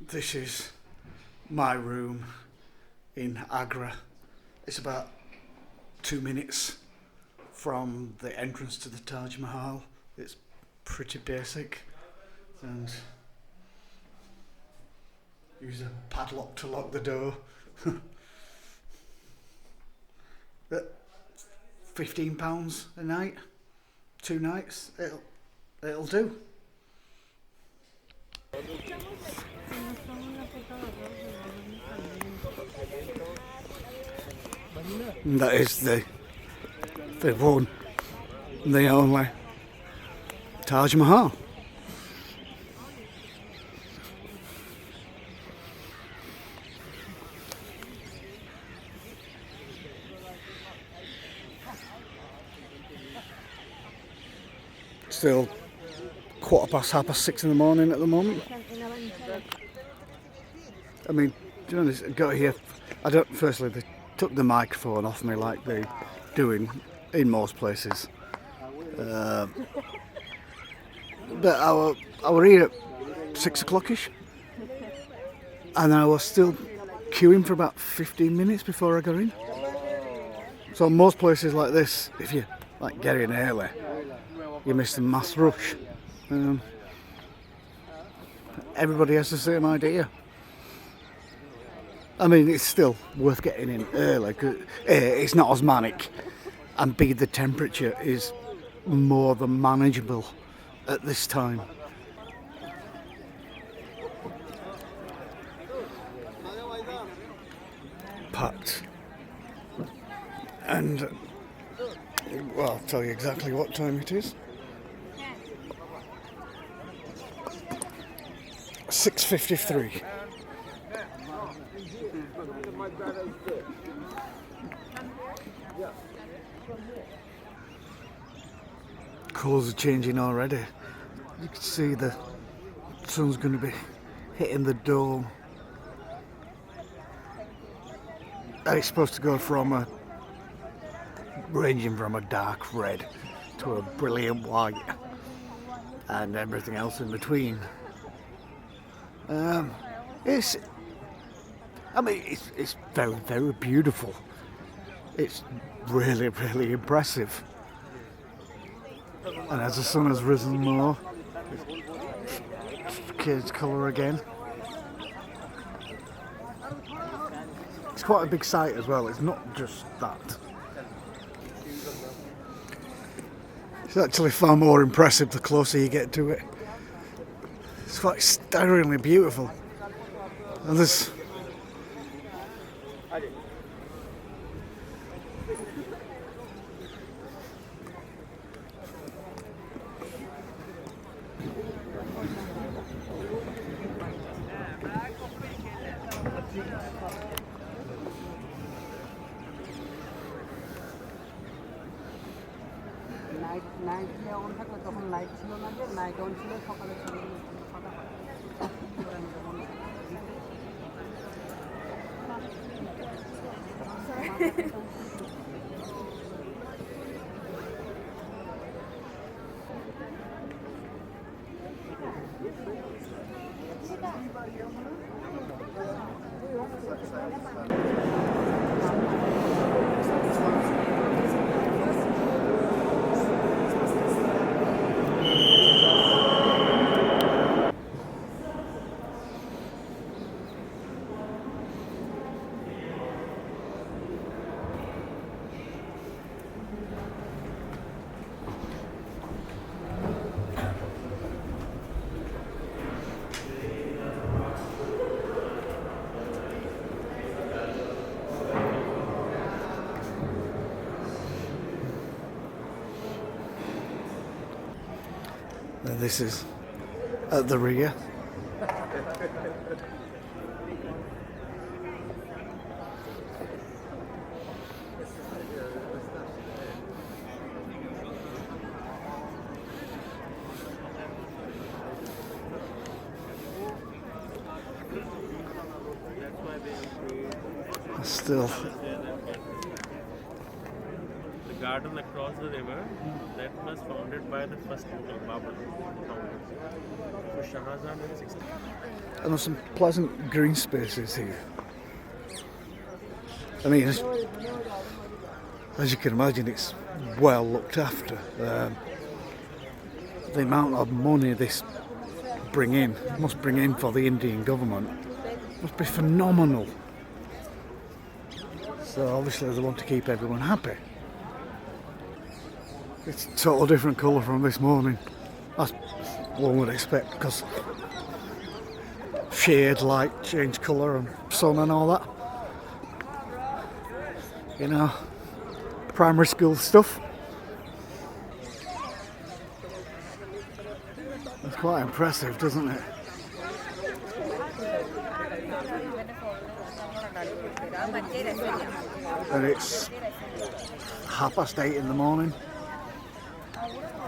This is my room in Agra. It's about 2 minutes from the entrance to the Taj Mahal. It's pretty basic, and use a padlock to lock the door. But £15 a night, 2 nights, it'll do. And that is the one, the only Taj Mahal. Still 6:15 in the morning at the moment. I mean, do you know this? I got here. Firstly, they took the microphone off me like they doing in most places. But I were here at 6 o'clock-ish, and I was still queuing for about 15 minutes before I got in. So most places like this, if you like get in early, you miss the mass rush. Everybody has the same idea. I mean, it's still worth getting in early, 'cause A, it's not as manic, and B, the temperature is more than manageable at this time. Packed. And, well, I'll tell you exactly what time it is. 6:53. Colours are changing already. You can see the sun's going to be hitting the dome. And it's supposed to go from ranging from a dark red to a brilliant white and everything else in between. It's very, very beautiful. It's really, really impressive. And as the sun has risen more, it's changed colour again. It's quite a big sight as well. It's not just that. It's actually far more impressive the closer you get to it. It's quite staggeringly beautiful. And there's night on থাকলে তখন light ছিল না, যে night on ছিল সকালে ছিল। And this is at the rear. Still. The garden across the river that was founded by the first Mughal Babur founder. So Shahjahan in 16. And there's some pleasant green spaces here. I mean, as you can imagine, it's well looked after. The amount of money this must bring in for the Indian government must be phenomenal. So obviously they want to keep everyone happy. It's a total different colour from this morning. That's what one would expect, because shade, light, change colour and sun and all that. You know, primary school stuff. It's quite impressive, doesn't it? And it's 8:30 in the morning.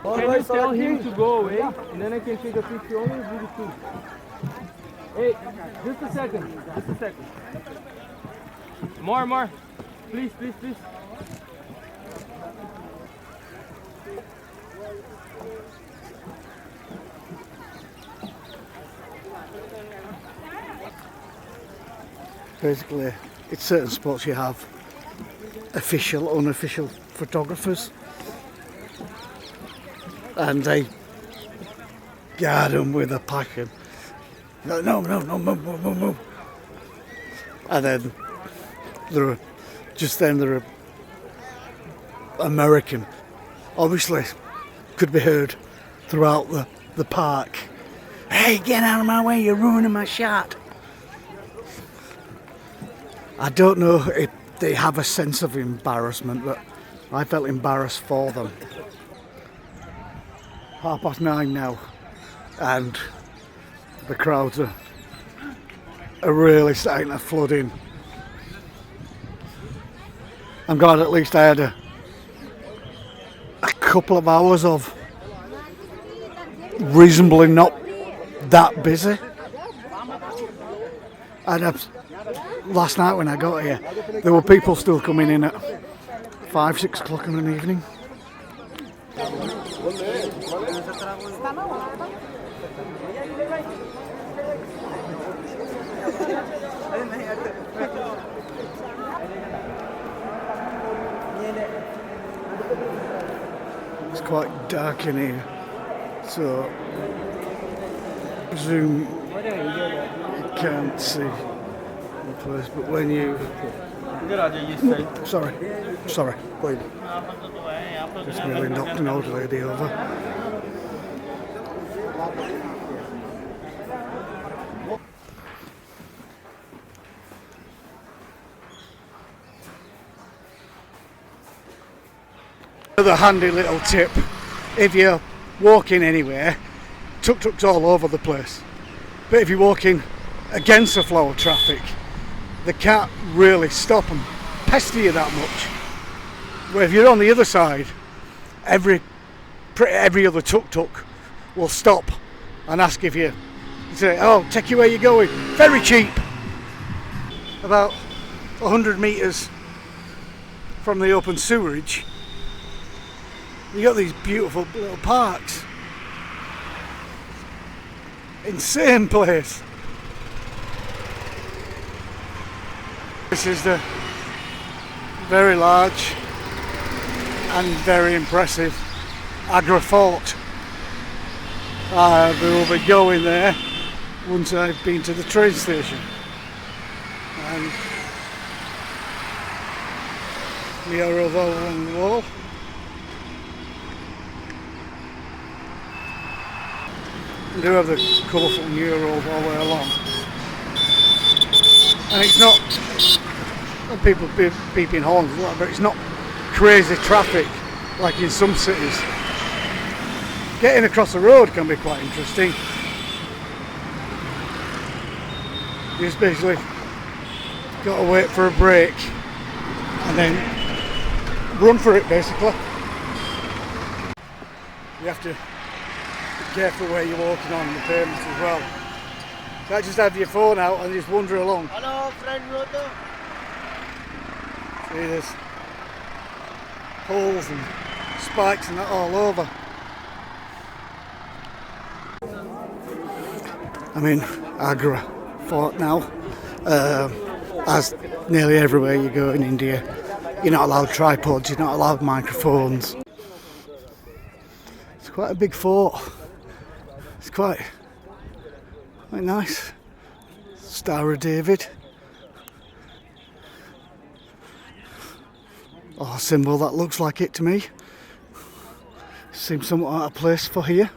Can you tell him to go away, and then I can take a picture only with the two. Hey, just a second. More. Please. Basically, it's certain spots you have official, unofficial photographers, and they guard them with a passion. No, move. And then there are American, obviously could be heard throughout the park. Hey, get out of my way, you're ruining my shot. I don't know if they have a sense of embarrassment, but I felt embarrassed for them. 9:30 now, and the crowds are really starting to flood in. I'm glad at least I had a couple of hours of reasonably not that busy. And last night when I got here, there were people still coming in at 5-6 o'clock in the evening. It's quite dark in here, so I presume you can't see the place, but when you... Sorry, wait. Just nearly knocked an old lady over. Another handy little tip, if you're walking anywhere, tuk-tuks all over the place, but if you're walking against the flow of traffic, they can't really stop and pester you that much. Where if you're on the other side, every other tuk-tuk will stop and ask if you say, oh, take you where you're going, very cheap. About 100 metres from the open sewerage, you got these beautiful little parks. Insane place. This is the very large and very impressive Agra fort. We will be going there once I've been to the train station. And murals all along the wall. We do have the colourful murals all the way along. And it's not, people beeping horns, but it's not crazy traffic like in some cities. getting across the road can be quite interesting. You just basically got to wait for a break and then run for it basically. You have to be careful where you're walking on the pavement as well. You can't just have your phone out and just wander along. Hello, friend Roto. See, there's holes and spikes and that all over. I'm in Agra Fort now. As nearly everywhere you go in India, you're not allowed tripods, you're not allowed microphones. It's quite a big fort. It's quite nice. Star of David. Oh, a symbol that looks like it to me. Seems somewhat out of place for here.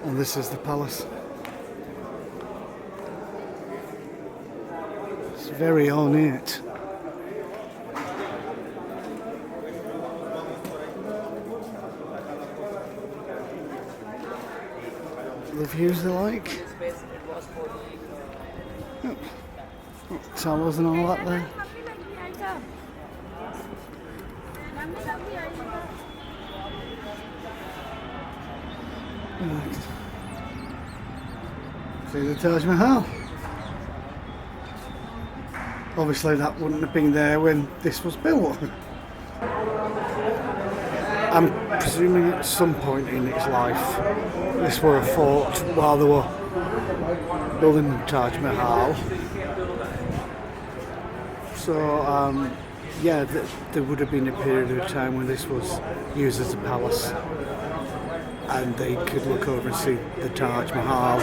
And this is the palace. It's very ornate. The views are like. Oh, towers and all that there. Right. See the Taj Mahal. Obviously that wouldn't have been there when this was built. I'm presuming at some point in its life this were a fort while they were building the Taj Mahal. So yeah, there would have been a period of time when this was used as a palace and they could look over and see the Taj Mahal.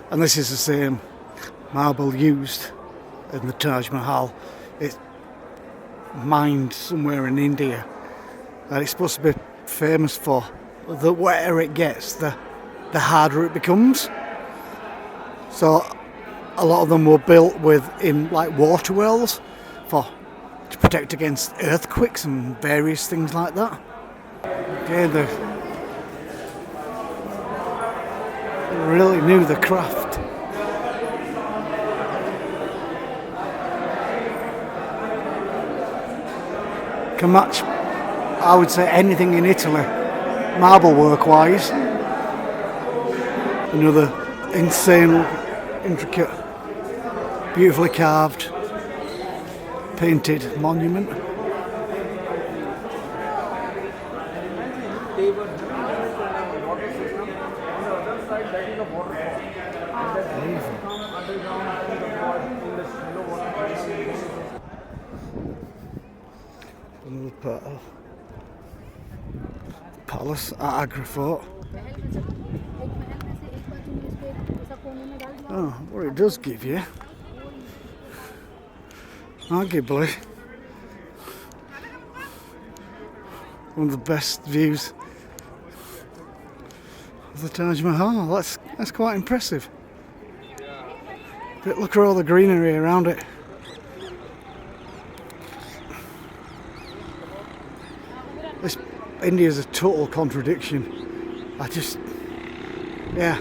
And this is the same marble used in the Taj Mahal. It's mined somewhere in India, and it's supposed to be famous for the wetter it gets, the harder it becomes. So a lot of them were built in like water wells to protect against earthquakes and various things like that. Again, they really knew the craft. Can match, I would say, anything in Italy, marble work wise. Another insane, intricate, beautifully carved, painted monument. Another part of palace at Agra Fort. Oh, what it does give you, arguably, one of the best views of the Taj Mahal. That's quite impressive. But look at all the greenery around it. India's a total contradiction. Yeah.